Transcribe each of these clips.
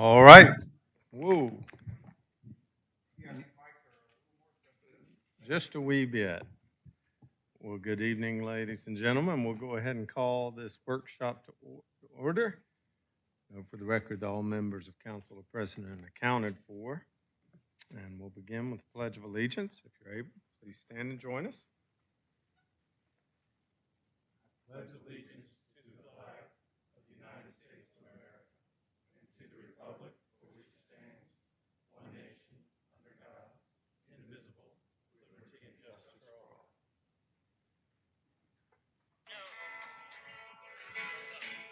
All right. Whoa. Just a wee bit. Well, good evening, ladies and gentlemen. We'll go ahead and call this workshop to order. For the record, all members of council are present and accounted for. And we'll begin with the Pledge of Allegiance. If you're able, please stand and join us. Pledge allegiance to the flag of the United States of America and to the republic for which it stands, one nation, under God, indivisible, with liberty and justice for all.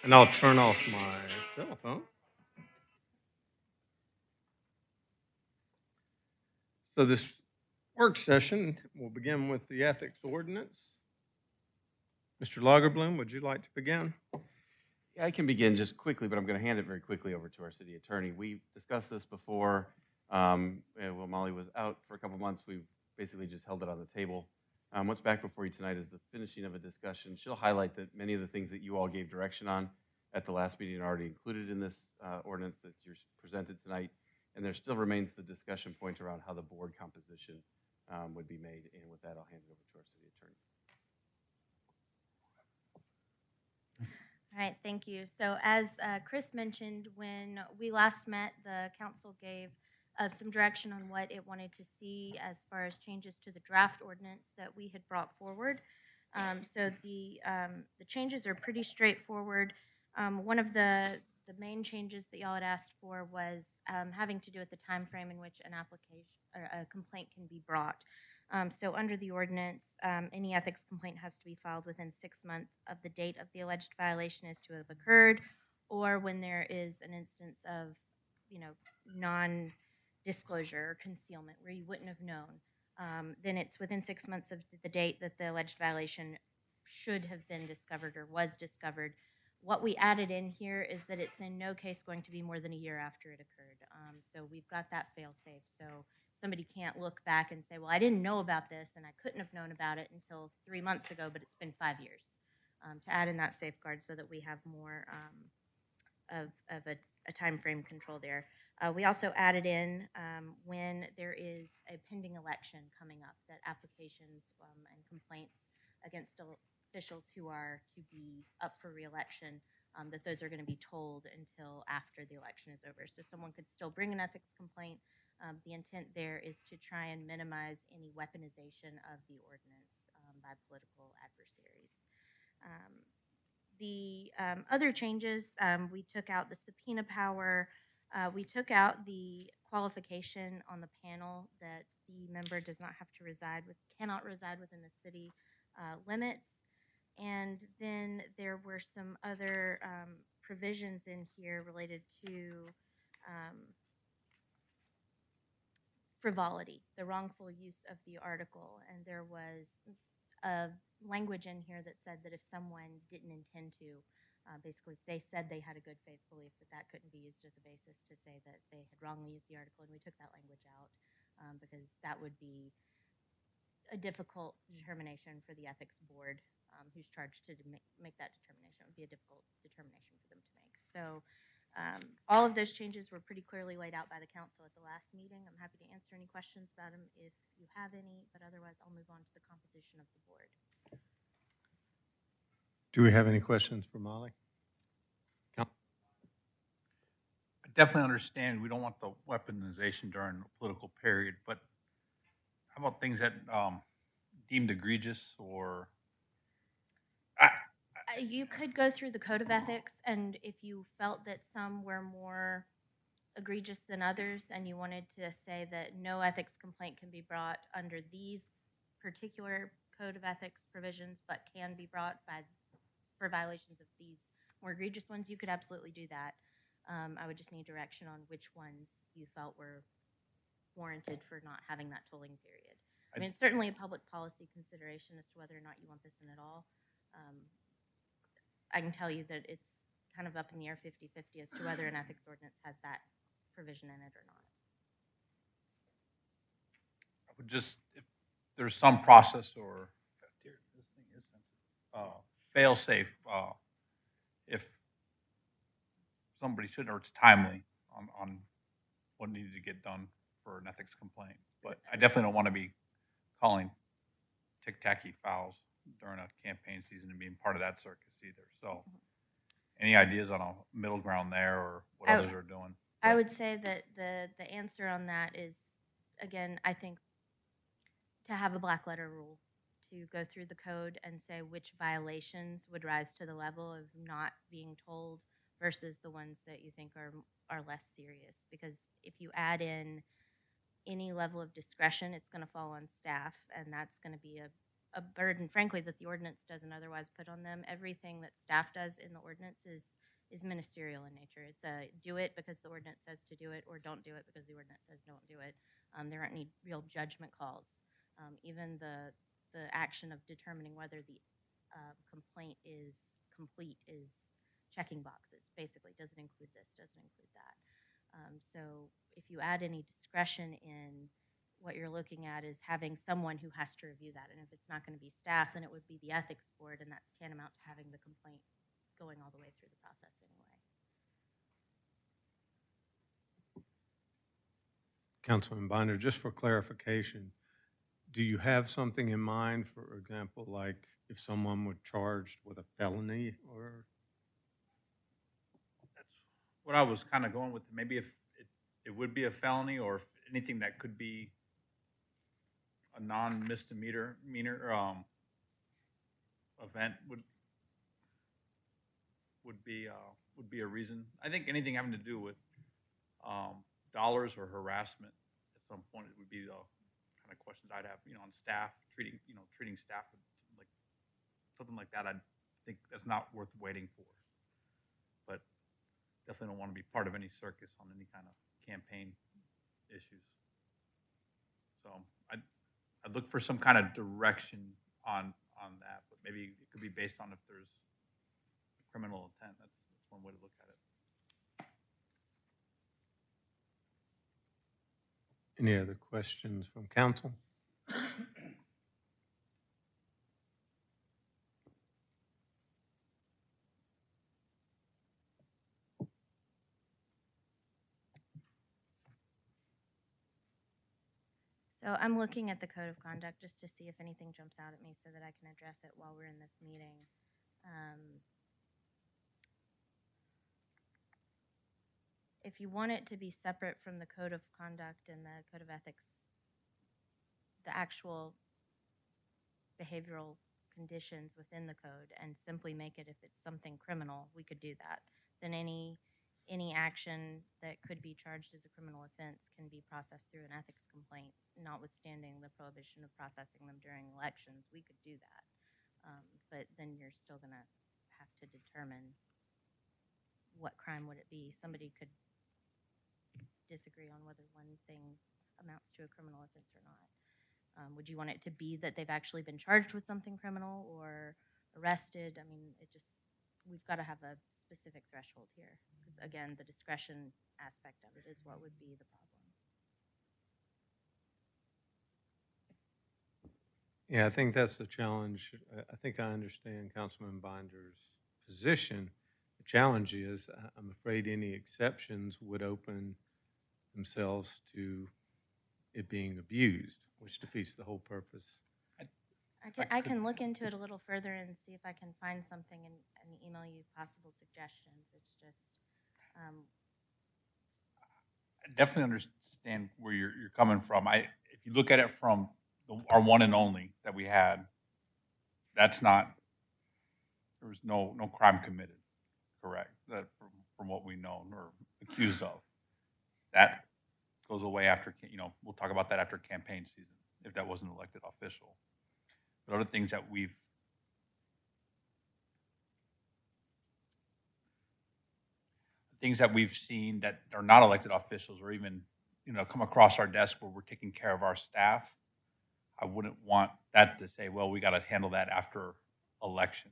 And I'll turn off my telephone. So this work session will begin with the ethics ordinance. Mr. Lagerbloom, would you like to begin? Yeah, I can begin just quickly, but I'm going to hand it very quickly over to our city attorney. We discussed this before. While Molly was out for a couple months, we basically just held it on the table. What's back before you tonight is the finishing of a discussion. She'll highlight that many of the things that you all gave direction on at the last meeting are already included in this ordinance that you're presented tonight. And there still remains the discussion point around how the board composition would be made. And with that, I'll hand it over to our city attorney. All right, thank you. So as Chris mentioned, when we last met, the council gave some direction on what it wanted to see as far as changes to the draft ordinance that we had brought forward. So the changes are pretty straightforward. One of the main changes that y'all had asked for was having to do with the time frame in which an application or a complaint can be brought. So under the ordinance, any ethics complaint has to be filed within 6 months of the date of the alleged violation is to have occurred, or when there is an instance of, non-disclosure or concealment where you wouldn't have known. Then it's within 6 months of the date that the alleged violation should have been discovered or was discovered. What we added in here is that it's in no case going to be more than a year after it occurred. So we've got that fail-safe. So somebody can't look back and say, well, I didn't know about this and I couldn't have known about it until 3 months ago, but it's been 5 years. To add in that safeguard so that we have more of a time frame control there. We also added in when there is a pending election coming up, that applications and complaints against officials who are to be up for re-election, that those are going to be told until after the election is over. So someone could still bring an ethics complaint. The intent there is to try and minimize any weaponization of the ordinance by political adversaries. The other changes, we took out the subpoena power. We took out the qualification on the panel that the member does not have to cannot reside within the city limits. And then there were some other provisions in here related to frivolity, the wrongful use of the article. And there was a language in here that said that if someone didn't intend to, basically if they said they had a good faith belief, that couldn't be used as a basis to say that they had wrongly used the article. And we took that language out because that would be a difficult determination for the ethics board who's charged to make that determination. It would be a difficult determination for them to make. So all of those changes were pretty clearly laid out by the council at the last meeting. I'm happy to answer any questions about them if you have any, but otherwise I'll move on to the composition of the board. Do we have any questions for Molly? I definitely understand we don't want the weaponization during the political period, but how about things that deemed egregious or? You could go through the code of ethics, and if you felt that some were more egregious than others and you wanted to say that no ethics complaint can be brought under these particular code of ethics provisions but can be brought for violations of these more egregious ones, you could absolutely do that. I would just need direction on which ones you felt were warranted for not having that tolling period. I mean, it's certainly a public policy consideration as to whether or not you want this in at all. I can tell you that it's kind of up in the air 50-50 as to whether an ethics ordinance has that provision in it or not. I would just, if there's some process or fail-safe, if somebody should, or it's timely, on what needed to get done for an ethics complaint. But I definitely don't want to be calling tic-tacky fouls during a campaign season and being part of that circus either. So any ideas on a middle ground there or what others are doing? I would say that the answer on that is, again, I think to have a black letter rule, to go through the code and say which violations would rise to the level of not being told versus the ones that you think are less serious. Because if you add in any level of discretion, it's going to fall on staff, and that's going to be a burden, frankly, that the ordinance doesn't otherwise put on them. Everything that staff does in the ordinance is ministerial in nature. It's a do it because the ordinance says to do it, or don't do it because the ordinance says don't do it. There aren't any real judgment calls. Even the action of determining whether the complaint is complete is checking boxes. Basically, does it include this? Does it include that? So if you add any discretion in, what you're looking at is having someone who has to review that. And if it's not going to be staff, then it would be the ethics board, and that's tantamount to having the complaint going all the way through the process anyway. Councilman Binder, just for clarification, do you have something in mind, for example, like if someone were charged with a felony or? That's what I was kind of going with. Maybe if it would be a felony, or if anything that could be a non-misdemeanor event would be a reason. I think anything having to do with dollars or harassment at some point, it would be the kind of questions I'd have, on staff treating staff with like something like that. I think that's not worth waiting for, but definitely don't want to be part of any circus on any kind of campaign issues. So I'd look for some kind of direction on that, but maybe it could be based on if there's criminal intent. That's one way to look at it. Any other questions from council? So I'm looking at the code of conduct just to see if anything jumps out at me so that I can address it while we're in this meeting. If you want it to be separate from the code of conduct and the code of ethics, the actual behavioral conditions within the code, and simply make it, if it's something criminal, we could do that. Then any action that could be charged as a criminal offense can be processed through an ethics complaint, notwithstanding the prohibition of processing them during elections. We could do that. But then you're still going to have to determine what crime would it be. Somebody could disagree on whether one thing amounts to a criminal offense or not. Would you want it to be that they've actually been charged with something criminal or arrested? I mean, we've got to have a specific threshold here, because again, the discretion aspect of it is what would be the problem. Yeah, I think that's the challenge. I think I understand Councilman Binder's position. The challenge is, I'm afraid any exceptions would open themselves to it being abused, which defeats the whole purpose. I can look into it a little further and see if I can find something and email you possible suggestions. It's just I definitely understand where you're coming from. If you look at it from our one and only that we had, there was no crime committed, correct? That from what we know or accused of. That goes away after, we'll talk about that after campaign season, if that wasn't elected official. But other things that we've seen that are not elected officials, or even, come across our desk where we're taking care of our staff, I wouldn't want that to say, well, we got to handle that after election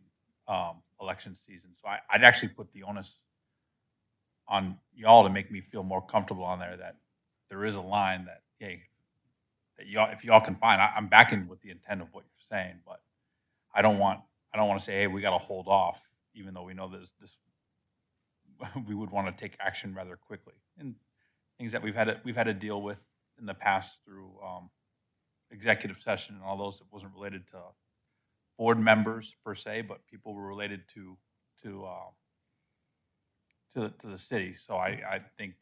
season. So I'd actually put the onus on y'all to make me feel more comfortable on there, that there is a line that, hey, that y'all, if y'all can find, I'm backing with the intent of what you're saying, but I don't want to say, hey, we got to hold off, even though we know this we would want to take action rather quickly. And things that we've had to deal with in the past through executive session and all those that wasn't related to board members per se, but people were related to the city. So I think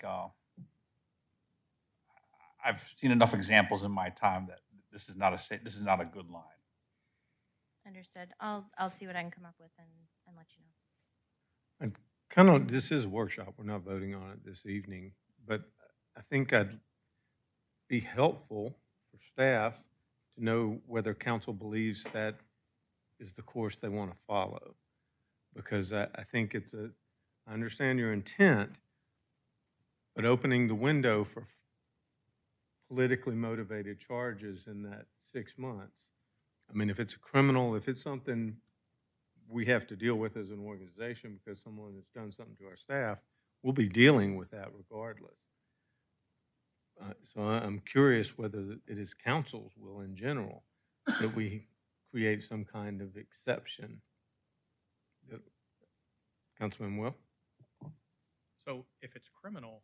I've seen enough examples in my time that this is not a good line. Understood. I'll see what I can come up with and let you know. And kind of, this is a workshop. We're not voting on it this evening, but I think I'd be helpful for staff to know whether council believes that is the course they want to follow. Because I think I understand your intent, but opening the window for politically motivated charges in that 6 months. I mean, if it's a criminal, if it's something we have to deal with as an organization because someone has done something to our staff, we'll be dealing with that regardless. So I'm curious whether it is council's will in general that we create some kind of exception. Councilman Will? So if it's criminal,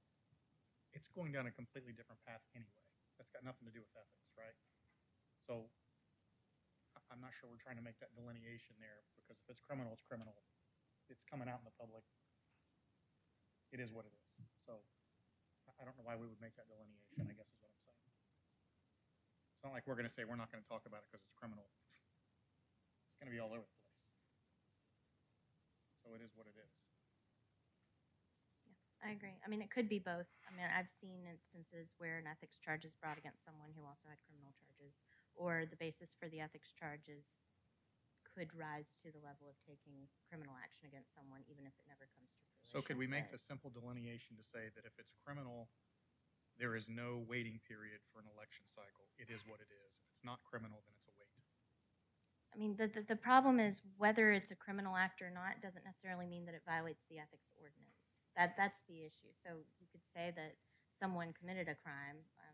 it's going down a completely different path anyway. That's got nothing to do with ethics, right? So I'm not sure we're trying to make that delineation there, because if it's criminal, it's criminal. It's coming out in the public. It is what it is. So I don't know why we would make that delineation, I guess is what I'm saying. It's not like we're going to say we're not going to talk about it because it's criminal. It's going to be all over the place. So it is what it is. I agree. I mean, it could be both. I mean, I've seen instances where an ethics charge is brought against someone who also had criminal charges, or the basis for the ethics charges could rise to the level of taking criminal action against someone, even if it never comes to fruition. So could we make But the simple delineation to say that if it's criminal, there is no waiting period for an election cycle? It is what it is. If it's not criminal, then it's a wait. I mean, the problem is whether it's a criminal act or not doesn't necessarily mean that it violates the ethics ordinance. That's the issue. So you could say that someone committed a crime, I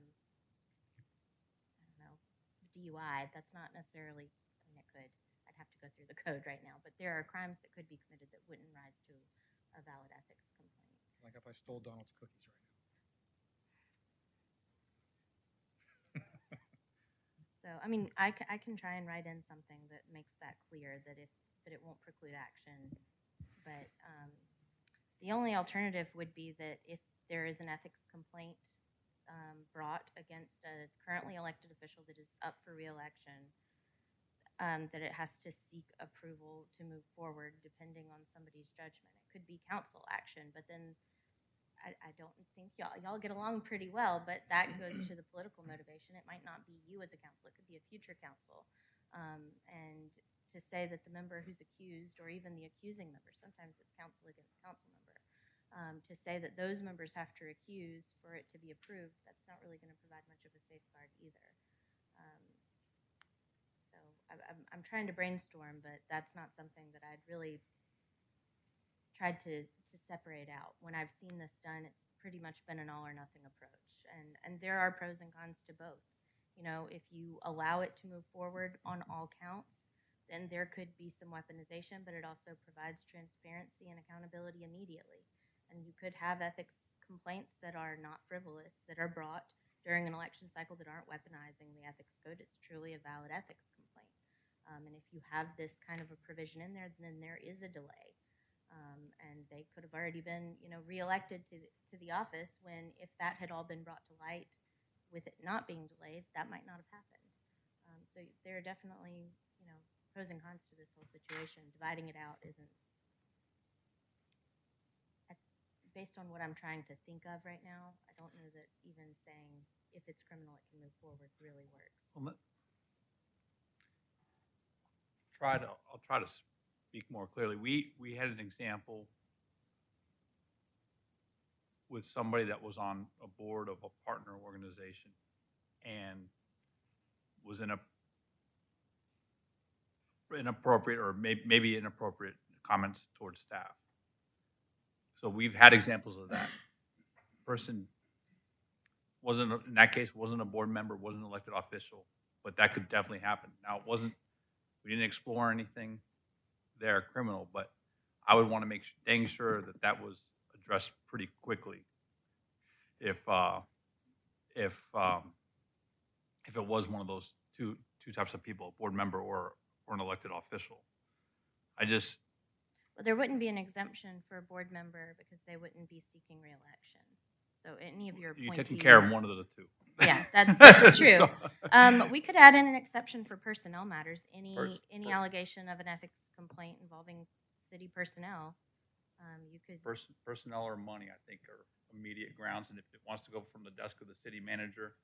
don't know, DUI. That's not necessarily. I mean, it could. I'd have to go through the code right now, but there are crimes that could be committed that wouldn't rise to a valid ethics complaint. Like if I stole Donald's cookies right now. So, I mean, I can try and write in something that makes that clear, that it won't preclude action. But the only alternative would be that if there is an ethics complaint brought against a currently elected official that is up for reelection, that it has to seek approval to move forward depending on somebody's judgment. It could be council action, but then I don't think y'all get along pretty well, but that goes to the political motivation. It might not be you as a council. It could be a future council. And to say that the member who's accused, or even the accusing member, sometimes it's council against council member, to say that those members have to recuse for it to be approved, that's not really going to provide much of a safeguard either. So I'm trying to brainstorm, but that's not something that I'd really tried to separate out. When I've seen this done, it's pretty much been an all or nothing approach. And there are pros and cons to both. You know, if you allow it to move forward on all counts, then there could be some weaponization, but it also provides transparency and accountability immediately. And you could have ethics complaints that are not frivolous, that are brought during an election cycle that aren't weaponizing the ethics code. It's truly a valid ethics complaint. And if you have this kind of a provision in there, then there is a delay. And they could have already been, reelected to the office when, if that had all been brought to light with it not being delayed, that might not have happened. So there are definitely, pros and cons to this whole situation. Dividing it out isn't, based on what I'm trying to think of right now, I don't know that even saying if it's criminal, it can move forward really works. Well, I'll try to speak more clearly. We had an example with somebody that was on a board of a partner organization and was in a inappropriate, or maybe inappropriate comments towards staff. So we've had examples of that. Person wasn't, in that case, wasn't a board member, wasn't an elected official, but that could definitely happen. Now, we didn't explore anything there criminal, but I would want to make dang sure that was addressed pretty quickly if um, if it was one of those two types of people, a board member or an elected official. I just, Well, there wouldn't be an exemption for a board member because they wouldn't be seeking reelection. So any of your you're appointees. taking care of one of the two. Yeah, that's true. So- We could add in an exception for personnel matters. Any allegation of an ethics complaint involving city personnel, you could. Personnel or money, I think, are immediate grounds, and if it wants to go from the desk of the city manager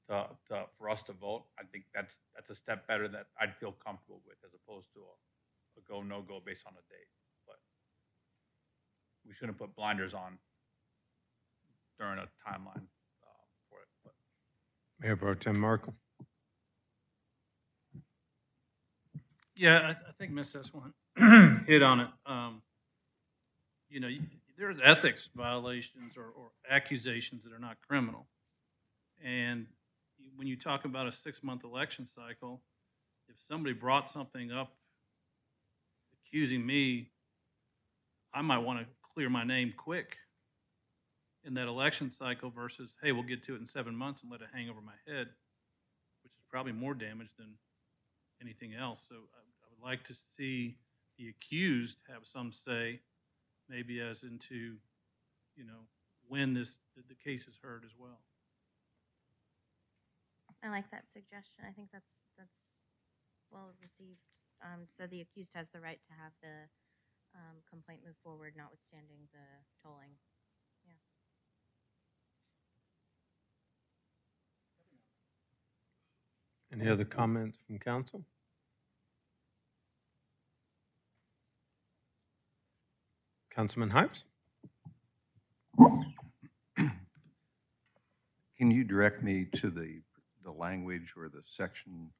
for us to vote, I think that's a step better that I'd feel comfortable with, as opposed to a go, no go based on a date. But we shouldn't put blinders on during a timeline for it. But Mayor Pro Tem Merkel. Yeah, I think Ms. S1 hit on it. You know, there's ethics violations or accusations that are not criminal. And when you talk about a 6-month election cycle, if somebody brought something up accusing me, I might want to clear my name quick in that election cycle versus, hey, we'll get to it in 7 months and let it hang over my head, which is probably more damage than anything else. So I would like to see the accused have some say, maybe as into, you know, when the case is heard as well. I like that suggestion. I think that's well received. So the accused has the right to have the complaint move forward, notwithstanding the tolling. Yeah. Any other comments from council? Councilman Hypes? Can you direct me to the language or the section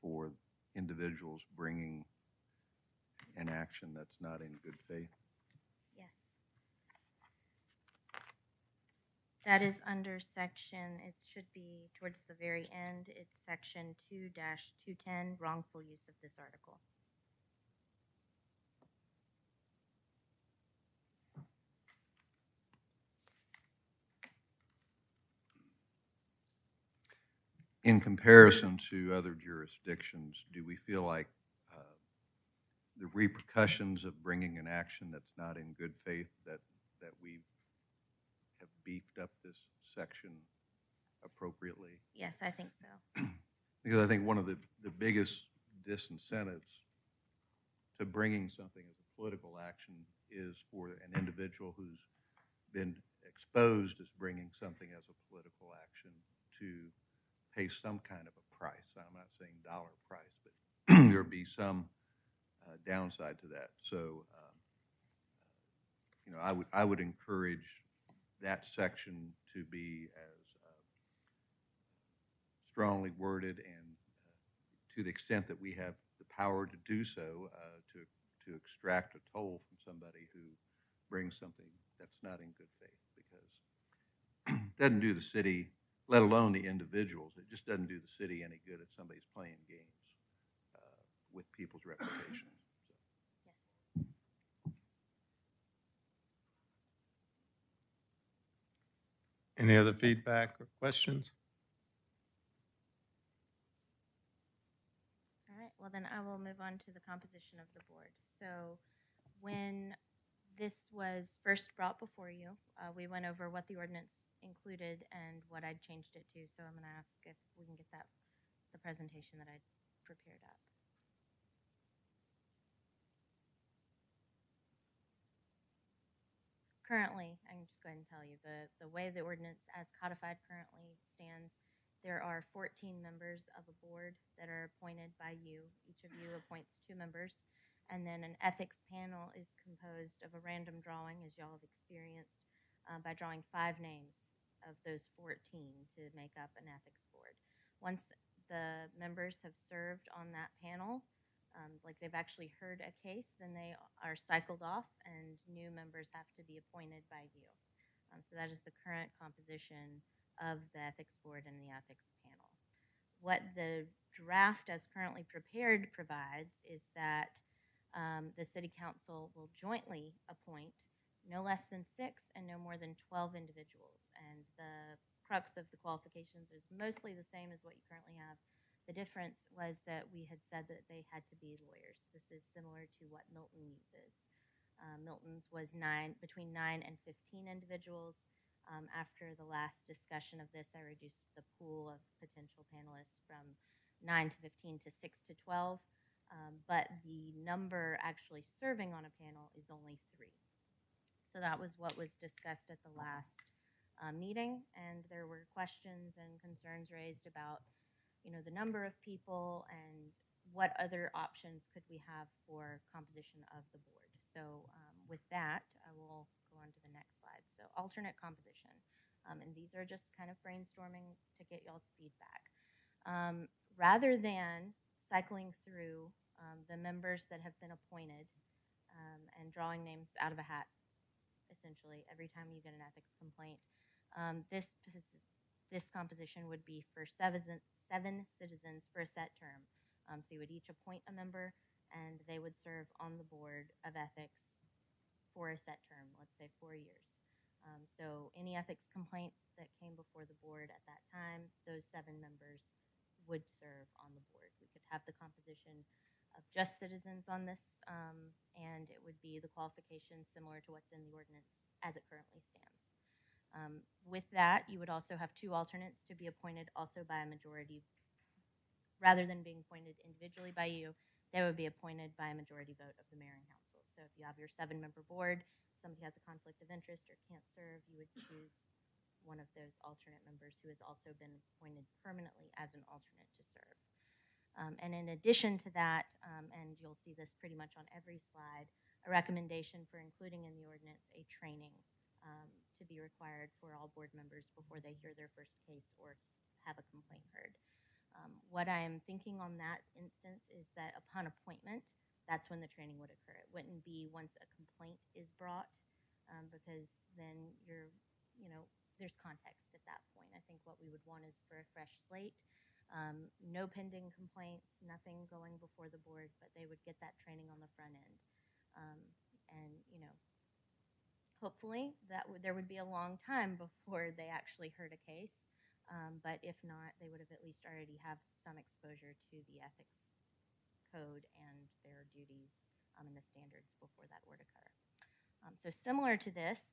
for individuals bringing an action that's not in good faith? Yes. That is under section, it should be towards the very end. It's section 2-210, wrongful use of this article. In comparison to other jurisdictions, do we feel like the repercussions of bringing an action that's not in good faith, that we have beefed up this section appropriately? Yes, I think so. Because I think one of the biggest disincentives to bringing something as a political action is for an individual who's been exposed as bringing something as a political action to pay some kind of a price. I'm not saying dollar price, but there be some downside to that. So, you know, I would encourage that section to be as strongly worded, and to the extent that we have the power to do so, to extract a toll from somebody who brings something that's not in good faith, because it doesn't do the city, let alone the individuals, it just doesn't do the city any good if somebody's playing games with people's reputations. Yes. Any other feedback or questions? All right, well then I will move on to the composition of the board. So when this was first brought before you, we went over what the ordinance included and what I'd changed it to. So I'm going to ask if we can get the presentation that I prepared up. Currently, I can just go ahead and tell you, the way the ordinance as codified currently stands, there are 14 members of a board that are appointed by you. Each of you appoints 2 members. And then an ethics panel is composed of a random drawing, as y'all have experienced, by drawing 5 names of those 14 to make up an ethics board. Once the members have served on that panel, like they've actually heard a case, then they are cycled off and new members have to be appointed by you. So that is the current composition of the ethics board and the ethics panel. What the draft as currently prepared provides is that the city council will jointly appoint no less than 6 and no more than 12 individuals. And the crux of the qualifications is mostly the same as what you currently have. The difference was that we had said that they had to be lawyers. This is similar to what Milton uses. Milton's was between 9 and 15 individuals. After the last discussion of this, I reduced the pool of potential panelists from 9 to 15 to 6 to 12. But the number actually serving on a panel is only 3. So that was what was discussed at the last meeting, and there were questions and concerns raised about, the number of people and what other options could we have for composition of the board. So with that, I will go on to the next slide. So alternate composition, and these are just kind of brainstorming to get y'all's feedback. Rather than cycling through the members that have been appointed and drawing names out of a hat, essentially, every time you get an ethics complaint, this composition would be for 7 citizens for a set term. So you would each appoint a member, and they would serve on the board of ethics for a set term, let's say 4 years. So any ethics complaints that came before the board at that time, those 7 members would serve on the board. We could have the composition of just citizens on this, and it would be the qualifications similar to what's in the ordinance as it currently stands. With that, you would also have 2 alternates to be appointed also by a majority. Rather than being appointed individually by you, they would be appointed by a majority vote of the mayor and council. So if you have your 7-member board, somebody has a conflict of interest or can't serve, you would choose one of those alternate members who has also been appointed permanently as an alternate to serve. And in addition to that, and you'll see this pretty much on every slide, a recommendation for including in the ordinance a training to be required for all board members before they hear their first case or have a complaint heard. What I am thinking on that instance is that upon appointment, that's when the training would occur. It wouldn't be once a complaint is brought, because then there's context at that point. I think what we would want is for a fresh slate, no pending complaints, nothing going before the board, but they would get that training on the front end. And hopefully there would be a long time before they actually heard a case. But if not, they would have at least already have some exposure to the ethics code and their duties and the standards before that would occur. So similar to this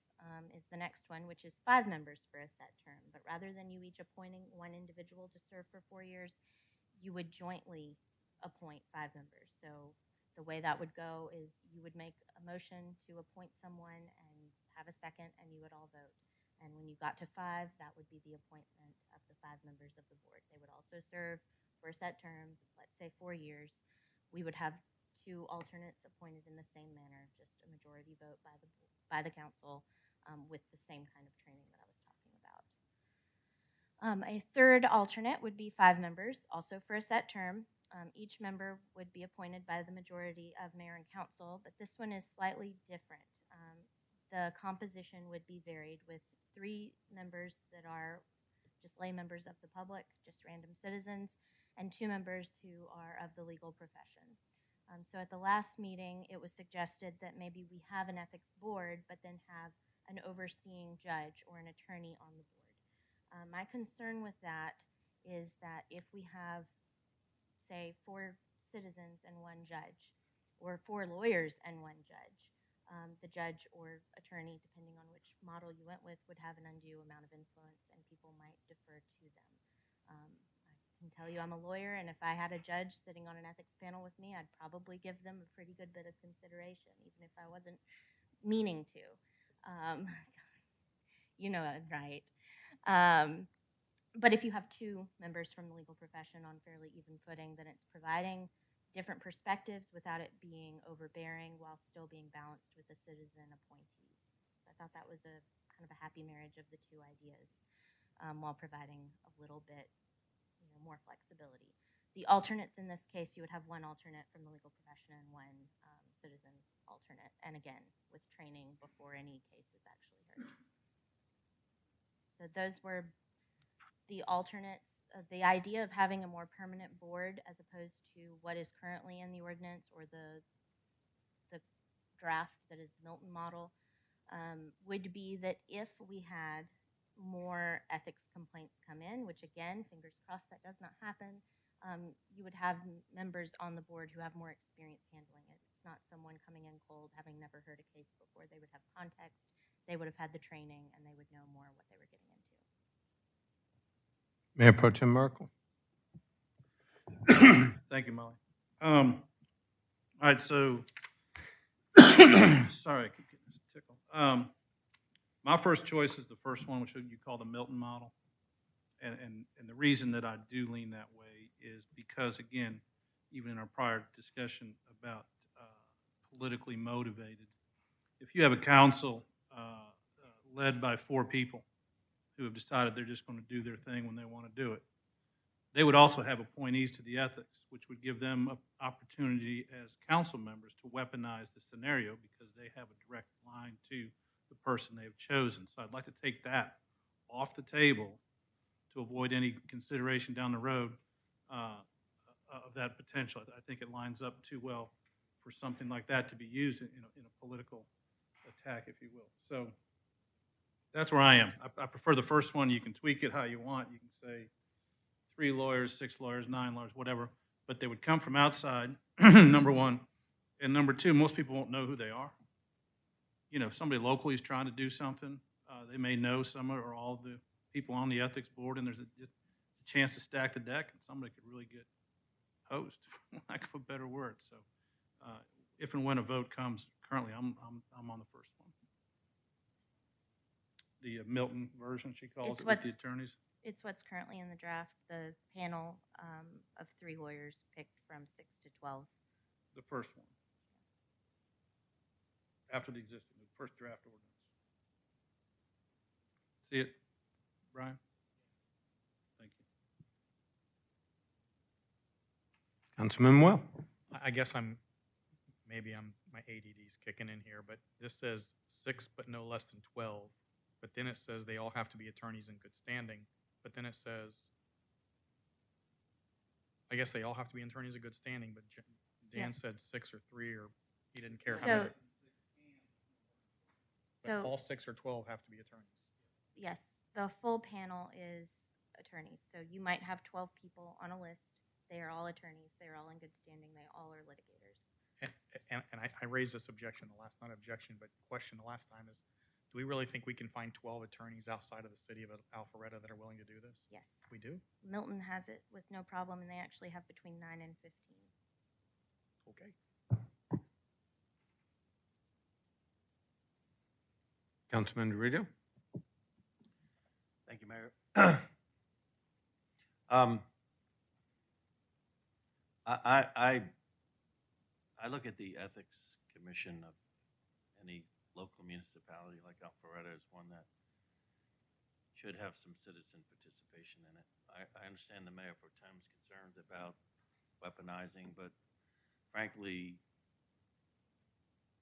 is the next one, which is 5 members for a set term. But rather than you each appointing one individual to serve for 4 years, you would jointly appoint 5 members. So the way that would go is you would make a motion to appoint someone and have a second, and you would all vote. And when you got to 5, that would be the appointment of the 5 members of the board. They would also serve for a set term, let's say 4 years. We would have 2 alternates appointed in the same manner, just a majority vote by the council with the same kind of training that I was talking about. A third alternate would be 5 members, also for a set term. Each member would be appointed by the majority of mayor and council, but this one is slightly different. The composition would be varied with 3 members that are just lay members of the public, just random citizens, and 2 members who are of the legal profession. So at the last meeting, it was suggested that maybe we have an ethics board, but then have an overseeing judge or an attorney on the board. My concern with that is that if we have, say, 4 citizens and 1 judge, or 4 lawyers and 1 judge, the judge or attorney, depending on which model you went with, would have an undue amount of influence and people might defer to them. I can tell you I'm a lawyer, and if I had a judge sitting on an ethics panel with me, I'd probably give them a pretty good bit of consideration, even if I wasn't meaning to. Right? But if you have 2 members from the legal profession on fairly even footing, then it's providing different perspectives without it being overbearing while still being balanced with the citizen appointees. So I thought that was a kind of a happy marriage of the 2 ideas while providing a little bit more flexibility. The alternates in this case, you would have 1 alternate from the legal profession and 1 citizen alternate, and again, with training before any case is actually heard. So those were the alternates. The idea of having a more permanent board as opposed to what is currently in the ordinance or the draft that is the Milton model would be that if we had more ethics complaints come in, which again, fingers crossed that does not happen, you would have members on the board who have more experience handling it. It's not someone coming in cold, having never heard a case before. They would have context, they would have had the training, and they would know more what they were getting into. Mayor Pro Tem Merkel. Thank you, Molly. All right, so, sorry, I keep getting this tickle. My first choice is the first one, which you call the Milton model. And the reason that I do lean that way is because, again, even in our prior discussion about politically motivated, if you have a council led by 4 people who have decided they're just going to do their thing when they want to do it, they would also have appointees to the ethics, which would give them an opportunity as council members to weaponize the scenario because they have a direct line to the person they've chosen. So I'd like to take that off the table to avoid any consideration down the road of that potential. I think it lines up too well for something like that to be used in a political attack, if you will. So that's where I am. I prefer the first one. You can tweak it how you want. You can say 3 lawyers, 6 lawyers, 9 lawyers, whatever, but they would come from outside, number one. And number two, most people won't know who they are. You know, if somebody locally is trying to do something, they may know some or all of the people on the ethics board, and there's just a chance to stack the deck, and somebody could really get hosed, for lack of a better word. So, if and when a vote comes, currently I'm on the first one. The Milton version, she calls It's it, with the what's- attorneys. It's what's currently in the draft, the panel of 3 lawyers picked from 6 to 12. The first one. After the existing, the first draft ordinance. See it, Brian? Thank you. Councilman Well. I guess my ADD's kicking in here, but this says 6 but no less than 12. But then it says they all have to be attorneys in good standing. But then it says, I guess they all have to be attorneys in good standing, but Dan Yes. said 6 or 3, or he didn't care how So, many. But so all 6 or 12 have to be attorneys. yes, the full panel is attorneys. So you might have 12 people on a list. They are all attorneys. They are all in good standing. They all are litigators. And I raised this objection not objection, but question the last time is, do we really think we can find 12 attorneys outside of the city of Alpharetta that are willing to do this? Yes. We do? Milton has it with no problem, and they actually have between 9 and 15. Okay. Councilman Dorito. Thank you, Mayor. I look at the Ethics Commission of any local municipality like Alpharetta as one that should have some citizen participation in it. I understand the Mayor Pro Tem's concerns about weaponizing, but frankly,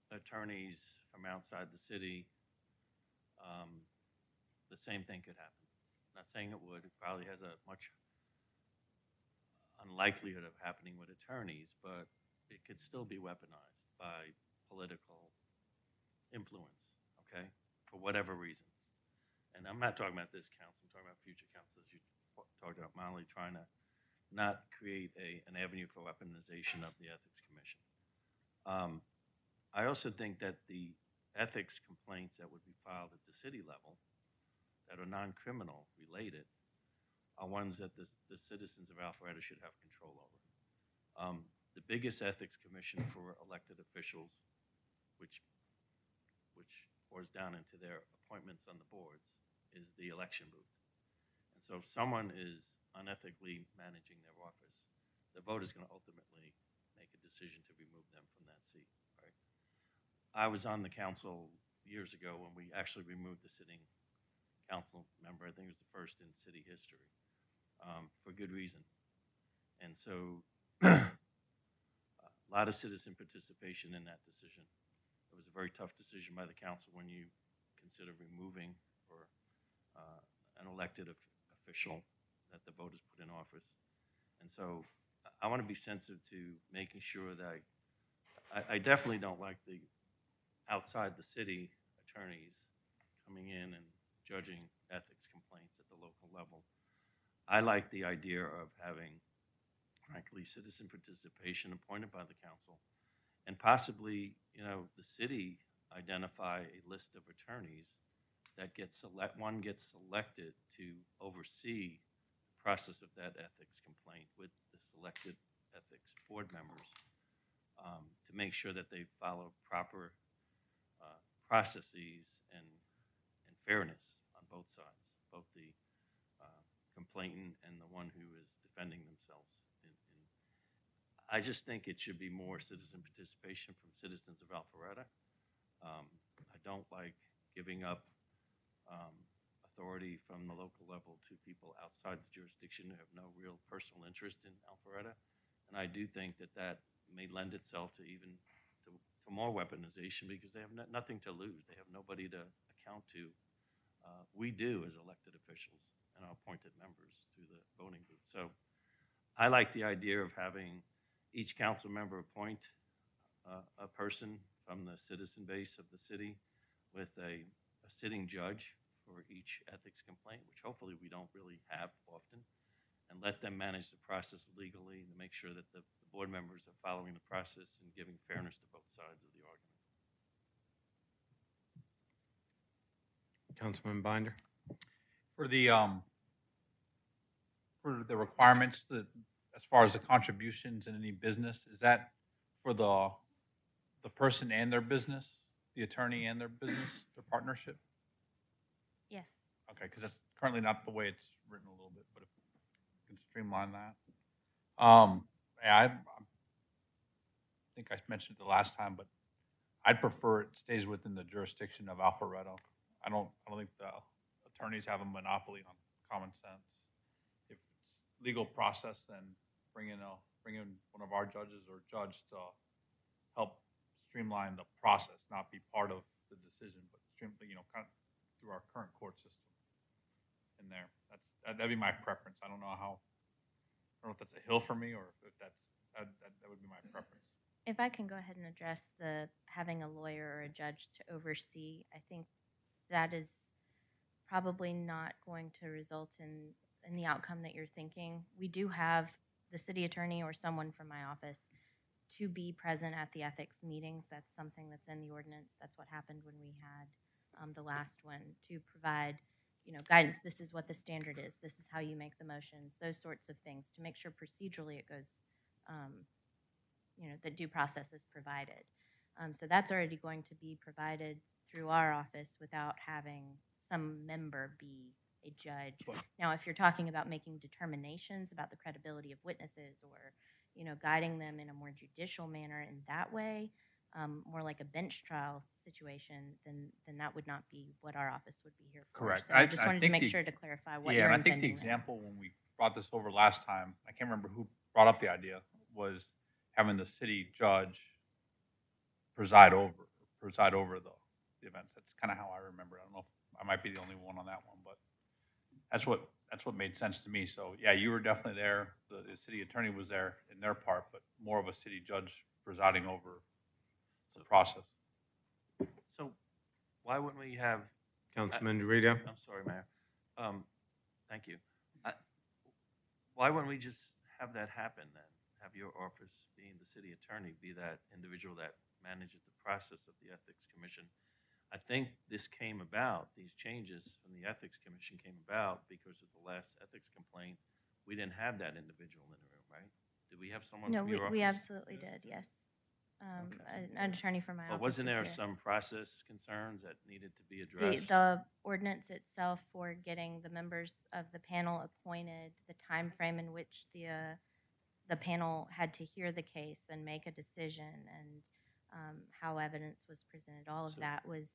attorneys from outside the city, the same thing could happen. I'm not saying it would. It probably has a much unlikelihood of happening with attorneys, but it could still be weaponized by political influence, okay, for whatever reason. And I'm not talking about this council. I'm talking about future councils. You talked about Molly trying to not create an avenue for weaponization of the Ethics Commission. I also think that the ethics complaints that would be filed at the city level that are non-criminal related are ones that the citizens of Alpharetta should have control over. The biggest ethics commission for elected officials, which pours down into their appointments on the boards, is the election booth. And so if someone is unethically managing their office, the vote is going to ultimately make a decision to remove them from that seat, right? I was on the council years ago when we actually removed the sitting council member. I think it was the first in city history, for good reason. And so a lot of citizen participation in that decision. It was a very tough decision by the council when you consider removing or an elected official that the voters put in office. And so I want to be sensitive to making sure that I definitely don't like the outside the city attorneys coming in and judging ethics complaints at the local level. I like the idea of having, frankly, citizen participation appointed by the council, and possibly, the city identify a list of attorneys that one gets selected to oversee the process of that ethics complaint with the selected ethics board members, to make sure that they follow proper processes and fairness on both sides, both the complainant and the one who is defending themselves. I just think it should be more citizen participation from citizens of Alpharetta. I don't like giving up authority from the local level to people outside the jurisdiction who have no real personal interest in Alpharetta. And I do think that may lend itself to even to more weaponization, because they have nothing to lose. They have nobody to account to. We do as elected officials and our appointed members through the voting booth. So I like the idea of having each council member appoint a person from the citizen base of the city with a sitting judge for each ethics complaint, which hopefully we don't really have often, and let them manage the process legally to make sure that the board members are following the process and giving fairness to both sides of the argument. Councilman Binder? For the requirements that, as far as the contributions in any business, is that for the person and their business, the attorney and their business, their partnership? Yes. Okay, because that's currently not the way it's written a little bit, but if we can streamline that. Yeah, I think I mentioned it the last time, but I'd prefer it stays within the jurisdiction of Alpharetta. I don't think the attorneys have a monopoly on common sense. If it's legal process, then bring in one of our judges or judge to help streamline the process, not be part of the decision, but kind of through our current court system in there. That'd be my preference. I don't know if that's a hill for me, or if that would be my preference. If I can go ahead and address the having a lawyer or a judge to oversee, I think that is probably not going to result in the outcome that you're thinking. We do have the city attorney or someone from my office to be present at the ethics meetings. That's something that's in the ordinance. That's what happened when we had the last one, to provide guidance. This is what the standard is. This is how you make the motions, those sorts of things, to make sure procedurally it goes, the due process is provided. So that's already going to be provided through our office without having some member be a judge. Now, if you're talking about making determinations about the credibility of witnesses, or guiding them in a more judicial manner in that way, more like a bench trial situation, then that would not be what our office would be here for. Correct. So I just wanted to make sure to clarify what you're and I intending think the there. example when we brought this over last time, I can't remember who brought up the idea, was having the city judge preside over the events. That's kind of how I remember it. I don't know if I might be the only one on that one, but that's what made sense to me. So yeah, you were definitely there. The city attorney was there in their part, but more of a city judge presiding over the process. So why wouldn't we have, Councilman Dorito? I'm sorry, Mayor. Thank you. Why wouldn't we just have that happen then? Have your office, being the city attorney, be that individual that manages the process of the Ethics Commission? I think this came about, these changes from the Ethics Commission came about because of the last ethics complaint. We didn't have that individual in the room, right? Did we have someone No, from your office? we absolutely did, yes. Okay. An attorney from my office. But wasn't was there here. some process concerns that needed to be addressed? The ordinance itself for getting the members of the panel appointed, the time frame in which the panel had to hear the case and make a decision, and how evidence was presented, all of that was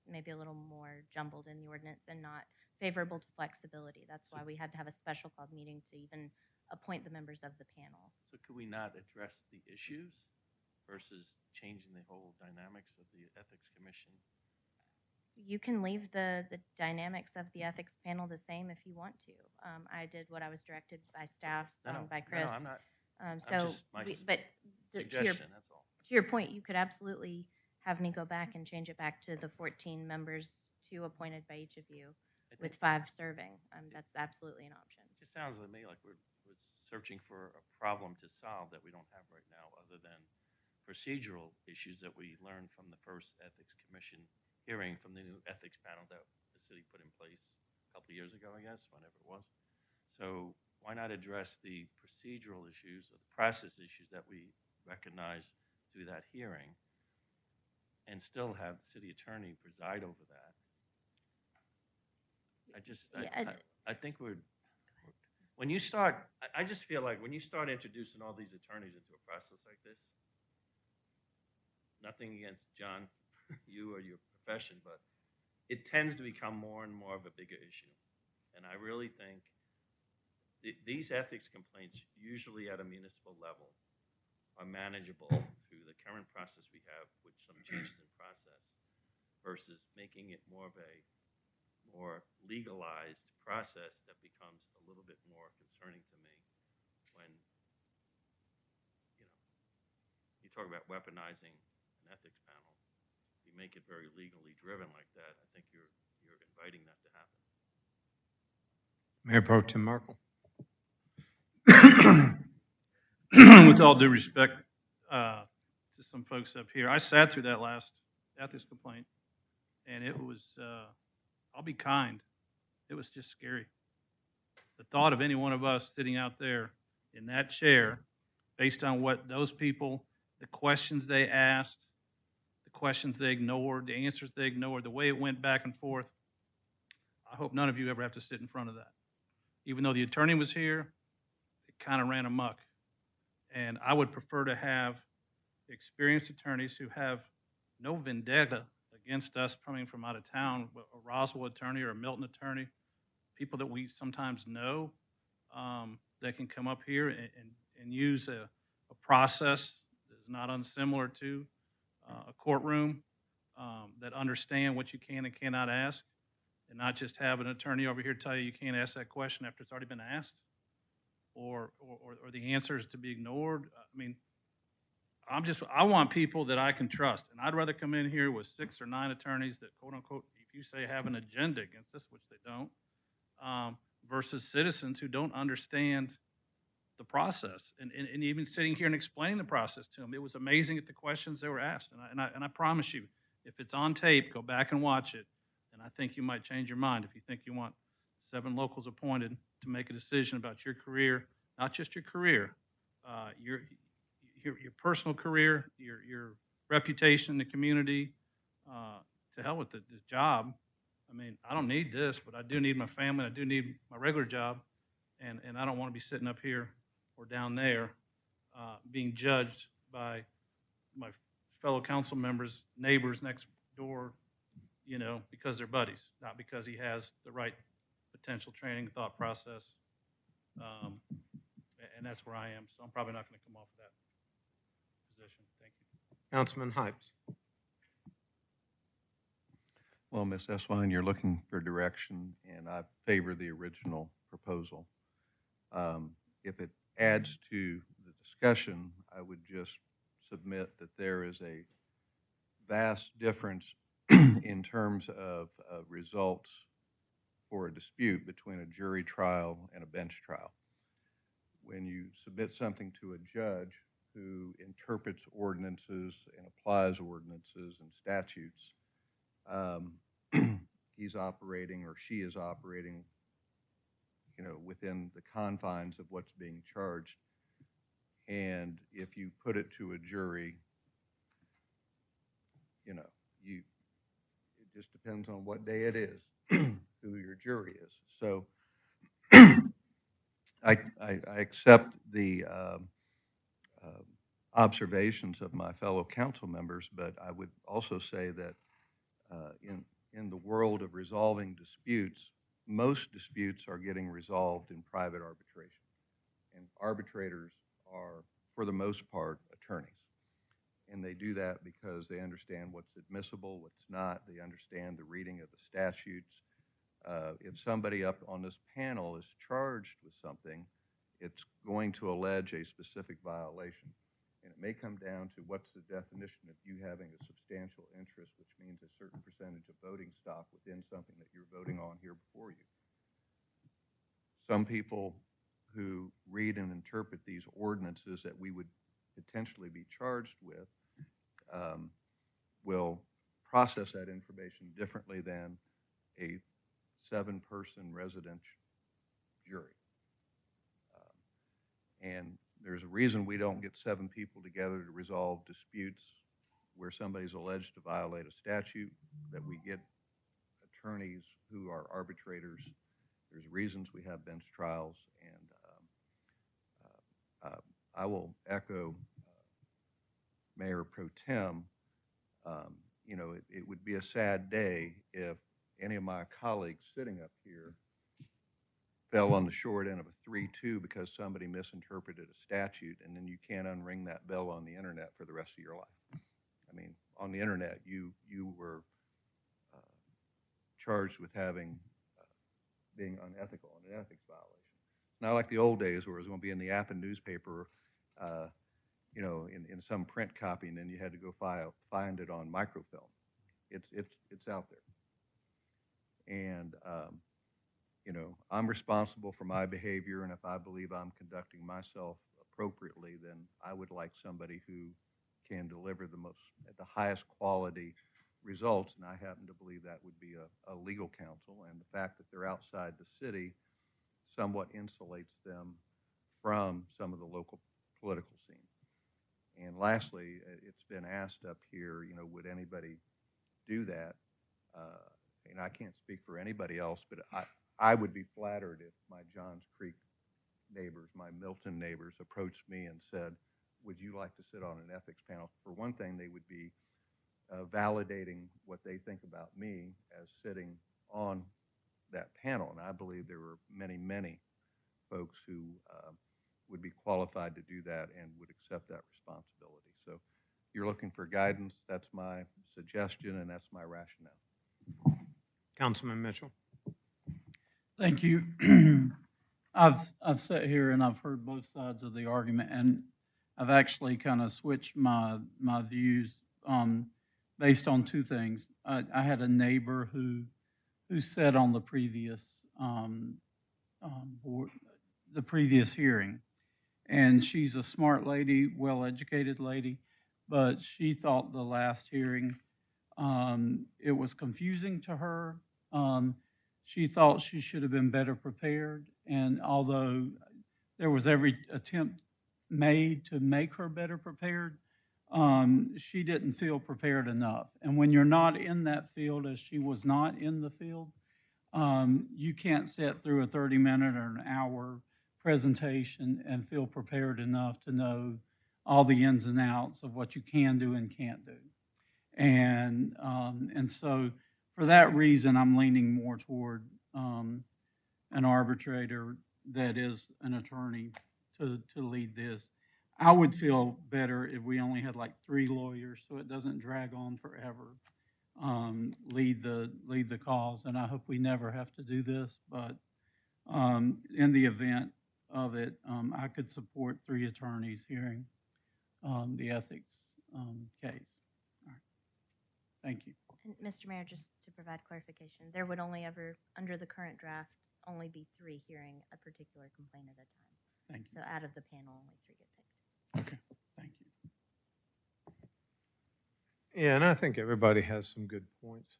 maybe a little more jumbled in the ordinance and not favorable to flexibility. That's why we had to have a special called meeting to even appoint the members of the panel. So could we not address the issues versus changing the whole dynamics of the Ethics Commission? You can leave the dynamics of the ethics panel the same if you want to. I did what I was directed by staff, by Chris. No, I'm not. So, just my but to your suggestion, that's all. to your point, you could absolutely have me go back and change it back to the 14 members, 2 appointed by each of you, I with think 5 serving. That's absolutely an option. it just sounds to me like we're searching for a problem to solve that we don't have right now, other than procedural issues that we learned from the first Ethics Commission hearing from the new ethics panel that the city put in place a couple of years ago, I guess, whenever it was. So why not address the procedural issues or the process issues that we recognize through that hearing and still have the city attorney preside over that? I think when you start, I just feel like when you start introducing all these attorneys into a process like this, nothing against John, you or your profession, but it tends to become more and more of a bigger issue. And I really think these ethics complaints, usually at a municipal level, are manageable through the current process we have with some changes in process versus making it more of a more legalized process that becomes a little bit more concerning to me when, you talk about weaponizing an ethics panel. You make it very legally driven like that, I think you're inviting that to happen. Mayor Pro Tem Merkel. With all due respect to some folks up here, I sat through that last ethics complaint, and it was, I'll be kind, it was just scary. The thought of any one of us sitting out there in that chair, based on what those people, the questions they asked, the questions they ignored, the answers they ignored, the way it went back and forth, I hope none of you ever have to sit in front of that. Even though the attorney was here, it kind of ran amok. And I would prefer to have experienced attorneys who have no vendetta against us coming from out of town, a Roswell attorney or a Milton attorney, people that we sometimes know, that can come up here and use a process that is not unsimilar to a courtroom, that understand what you can and cannot ask, and not just have an attorney over here tell you can't ask that question after it's already been asked, or the answer is to be ignored. I mean, I want people that I can trust, and I'd rather come in here with 6 or 9 attorneys that, quote unquote, if you say have an agenda against us, which they don't, versus citizens who don't understand the process, and even sitting here and explaining the process to them. It was amazing at the questions they were asked, and I promise you, if it's on tape, go back and watch it, and I think you might change your mind if you think you want 7 locals appointed to make a decision about your career, not just your career, your personal career, your reputation in the community. To hell with this job. I mean, I don't need this, but I do need my family. I do need my regular job, and I don't want to be sitting up here or down there being judged by my fellow council members, neighbors next door, because they're buddies, not because he has the right potential training, thought process. And that's where I am, so I'm probably not going to come off of that position. Thank you. Councilman Hypes. Well, Ms. Eswine, you're looking for direction, and I favor the original proposal. If it adds to the discussion, I would just submit that there is a vast difference in terms of results for a dispute between a jury trial and a bench trial. When you submit something to a judge who interprets ordinances and applies ordinances and statutes, he's operating or she is operating, within the confines of what's being charged. And if you put it to a jury, it just depends on what day it is, who your jury is. So I accept the observations of my fellow council members, but I would also say that in the world of resolving disputes, most disputes are getting resolved in private arbitration. And arbitrators are, for the most part, attorneys. And they do that because they understand what's admissible, what's not. They understand the reading of the statutes. If somebody up on this panel is charged with something, it's going to allege a specific violation. And it may come down to what's the definition of you having a substantial interest, which means a certain percentage of voting stock within something that you're voting on here before you. Some people who read and interpret these ordinances that we would potentially be charged with will process that information differently than a 7-person residential jury. And there's a reason we don't get 7 people together to resolve disputes where somebody's alleged to violate a statute, that we get attorneys who are arbitrators. There's reasons we have bench trials, and I will echo Mayor Pro Tem. You know, it would be a sad day if any of my colleagues sitting up here fell on the short end of a 3-2 because somebody misinterpreted a statute, and then you can't unring that bell on the internet for the rest of your life. I mean, on the internet, you were charged with having being unethical and an ethics violation. Not like the old days where it was going to be in the Appin newspaper, you know, in some print copy, and then you had to go find it on microfilm. It's out there. And you know, I'm responsible for my behavior, and if I believe I'm conducting myself appropriately, then I would like somebody who can deliver at the highest quality results, and I happen to believe that would be a legal counsel, and the fact that they're outside the city somewhat insulates them from some of the local political scene. And lastly, it's been asked up here, you know, would anybody do that? And I can't speak for anybody else, but I would be flattered if my Johns Creek neighbors, my Milton neighbors, approached me and said, would you like to sit on an ethics panel? For one thing, they would be validating what they think about me as sitting on that panel. And I believe there were many, many folks who would be qualified to do that and would accept that responsibility. So you're looking for guidance. That's my suggestion, and that's my rationale. Councilman Mitchell. Thank you. I've sat here and I've heard both sides of the argument, and I've actually kind of switched my views based on 2 things. I had a neighbor who sat on the previous board, the previous hearing, and she's a smart lady, well-educated lady, but she thought the last hearing it was confusing to her. She thought she should have been better prepared, and although there was every attempt made to make her better prepared, she didn't feel prepared enough. And when you're not in that field, as she was not in the field, you can't sit through a 30-minute or an hour presentation and feel prepared enough to know all the ins and outs of what you can do and can't do. And so for that reason, I'm leaning more toward an arbitrator that is an attorney to lead this. I would feel better if we only had like 3 lawyers, so it doesn't drag on forever. Lead the cause, and I hope we never have to do this. But in the event of it, I could support 3 attorneys hearing the ethics case. All right. Thank you. And Mr. Mayor, just to provide clarification, there would only ever, under the current draft, only be 3 hearing a particular complaint at a time. Thank you. So out of the panel, only 3 get picked. Okay. Thank you. Yeah, and I think everybody has some good points.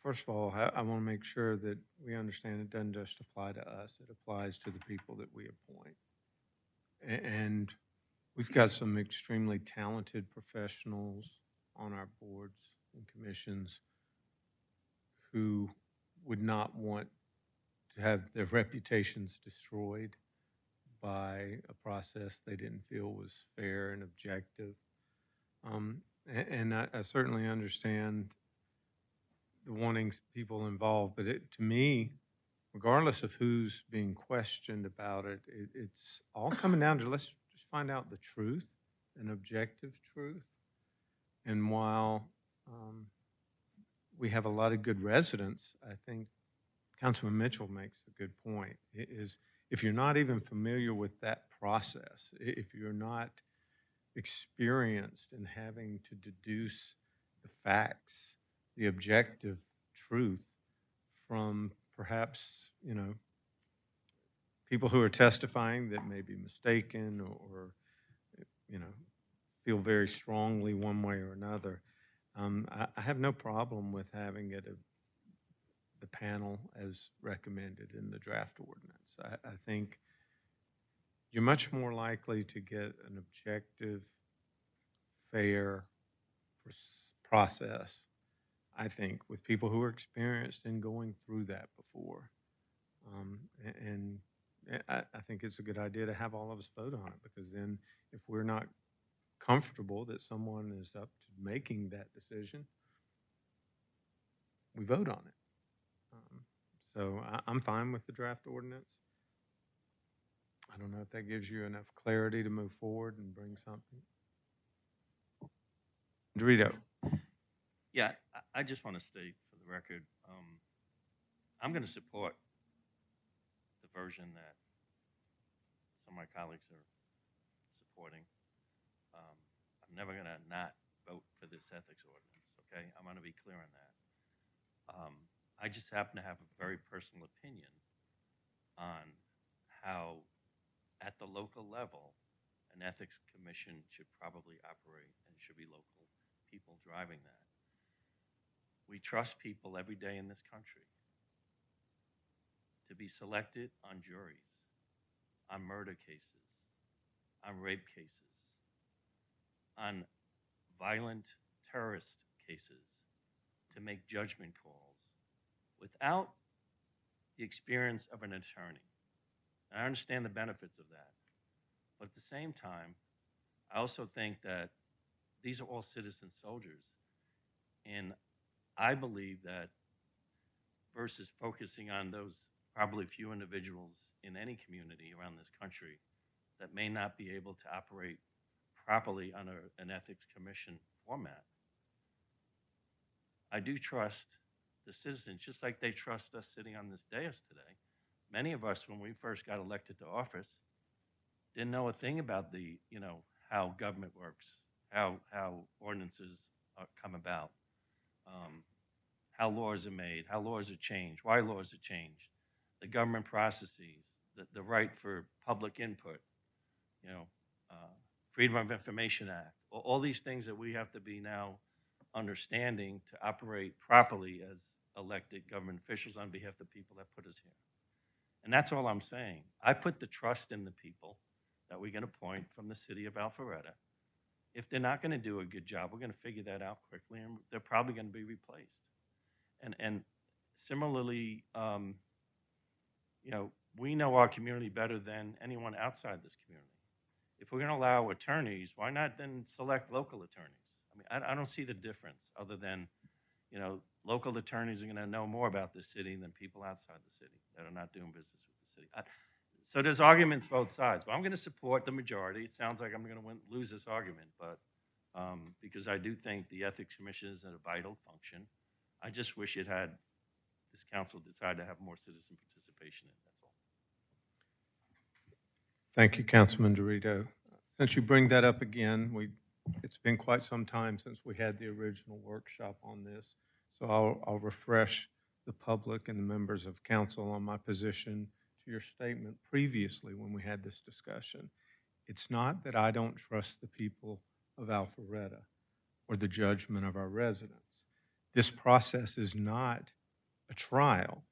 First of all, I want to make sure that we understand it doesn't just apply to us. It applies to the people that we appoint. And we've got some extremely talented professionals on our boards and commissions who would not want to have their reputations destroyed by a process they didn't feel was fair and objective. And I certainly understand the wanting people involved, but to me, regardless of who's being questioned about it, it's all coming down to let's just find out the truth, an objective truth. And while we have a lot of good residents, I think Councilman Mitchell makes a good point. Is if you're not even familiar with that process, if you're not experienced in having to deduce the facts, the objective truth from perhaps, people who are testifying that may be mistaken or feel very strongly one way or another. I have no problem with having it the panel as recommended in the draft ordinance. I think you're much more likely to get an objective, fair process, I think, with people who are experienced in going through that before. And I think it's a good idea to have all of us vote on it, because then if we're not comfortable that someone is up to making that decision, we vote on it. So I'm fine with the draft ordinance. I don't know if that gives you enough clarity to move forward and bring something. Dorito. Yeah, I just want to state for the record, I'm going to support the version that some of my colleagues are supporting. I'm never going to not vote for this ethics ordinance, okay? I'm going to be clear on that. I just happen to have a very personal opinion on how, at the local level, an ethics commission should probably operate, and it should be local people driving that. We trust people every day in this country to be selected on juries, on murder cases, on rape cases, on violent terrorist cases, to make judgment calls without the experience of an attorney. And I understand the benefits of that. But at the same time, I also think that these are all citizen soldiers. And I believe that versus focusing on those probably few individuals in any community around this country that may not be able to operate properly under an ethics commission format, I do trust the citizens, just like they trust us sitting on this dais today. Many of us, when we first got elected to office, didn't know a thing about the, how government works, how ordinances come about, how laws are made, how laws are changed, why laws are changed, the government processes, the right for public input, Freedom of Information Act, all these things that we have to be now understanding to operate properly as elected government officials on behalf of the people that put us here. And that's all I'm saying. I put the trust in the people that we're going to appoint from the city of Alpharetta. If they're not going to do a good job, we're going to figure that out quickly, and they're probably going to be replaced. And similarly, we know our community better than anyone outside this community. If we're going to allow attorneys, why not then select local attorneys? I mean, I don't see the difference other than, local attorneys are going to know more about the city than people outside the city that are not doing business with the city. So there's arguments both sides, but I'm going to support the majority. It sounds like I'm going to lose this argument, but because I do think the Ethics Commission is a vital function. I just wish this council decided to have more citizen participation in it, that's all. Thank you, Councilman Dorito. Since you bring that up again, it's been quite some time since we had the original workshop on this, so I'll refresh the public and the members of council on my position to your statement previously when we had this discussion. It's not that I don't trust the people of Alpharetta or the judgment of our residents. This process is not a trial.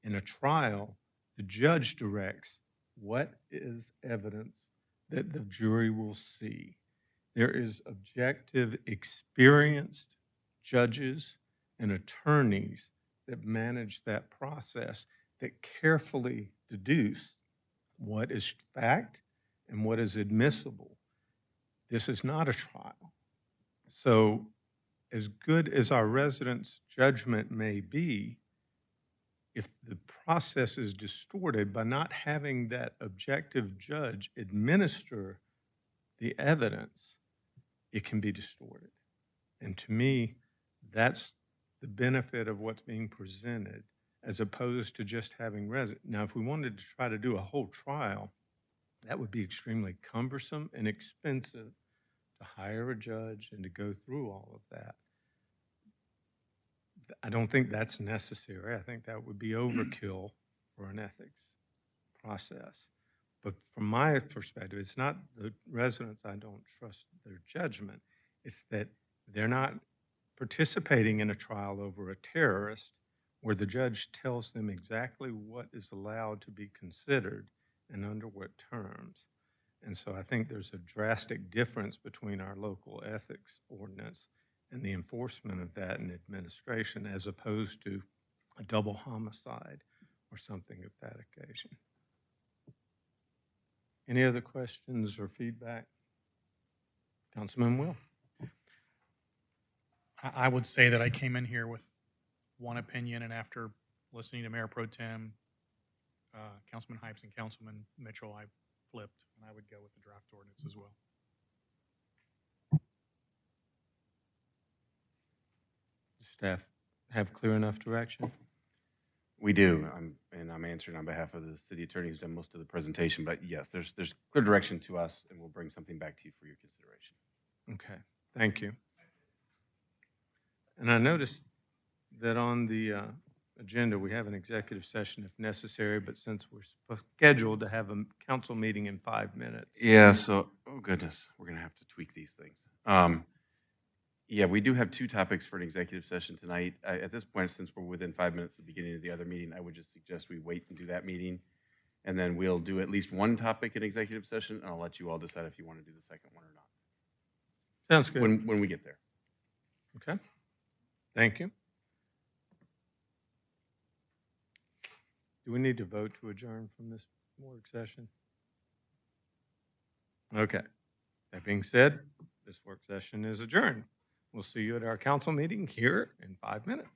In a trial, the judge directs what is evidence that the jury will see. There is objective, experienced judges and attorneys that manage that process that carefully deduce what is fact and what is admissible. This is not a trial. So as good as our residents' judgment may be, if the process is distorted by not having that objective judge administer the evidence, it can be distorted. And to me, that's the benefit of what's being presented as opposed to just having Now, if we wanted to try to do a whole trial, that would be extremely cumbersome and expensive to hire a judge and to go through all of that. I don't think that's necessary. I think that would be overkill for an ethics process. But from my perspective, it's not the residents I don't trust their judgment. It's that they're not participating in a trial over a terrorist where the judge tells them exactly what is allowed to be considered and under what terms. And so I think there's a drastic difference between our local ethics ordinance and the enforcement of that in administration as opposed to a double homicide or something of that occasion. Any other questions or feedback? Councilman Will. I would say that I came in here with one opinion, and after listening to Mayor Pro Tem, Councilman Hypes, and Councilman Mitchell, I flipped, and I would go with the draft ordinance as well. Staff have clear enough direction? We do, and I'm answering on behalf of the city attorney who's done most of the presentation, but yes, there's clear direction to us, and we'll bring something back to you for your consideration. Okay, thank you. And I noticed that on the agenda, we have an executive session if necessary, but since we're scheduled to have a council meeting in 5 minutes. Yeah, so, oh goodness, we're going to have to tweak these things. Yeah, we do have 2 topics for an executive session tonight. At this point, since we're within 5 minutes of the beginning of the other meeting, I would just suggest we wait and do that meeting. And then we'll do at least one topic in executive session, and I'll let you all decide if you want to do the second one or not. Sounds good. When we get there. Okay, thank you. Do we need to vote to adjourn from this work session? Okay, that being said, this work session is adjourned. We'll see you at our council meeting here in 5 minutes.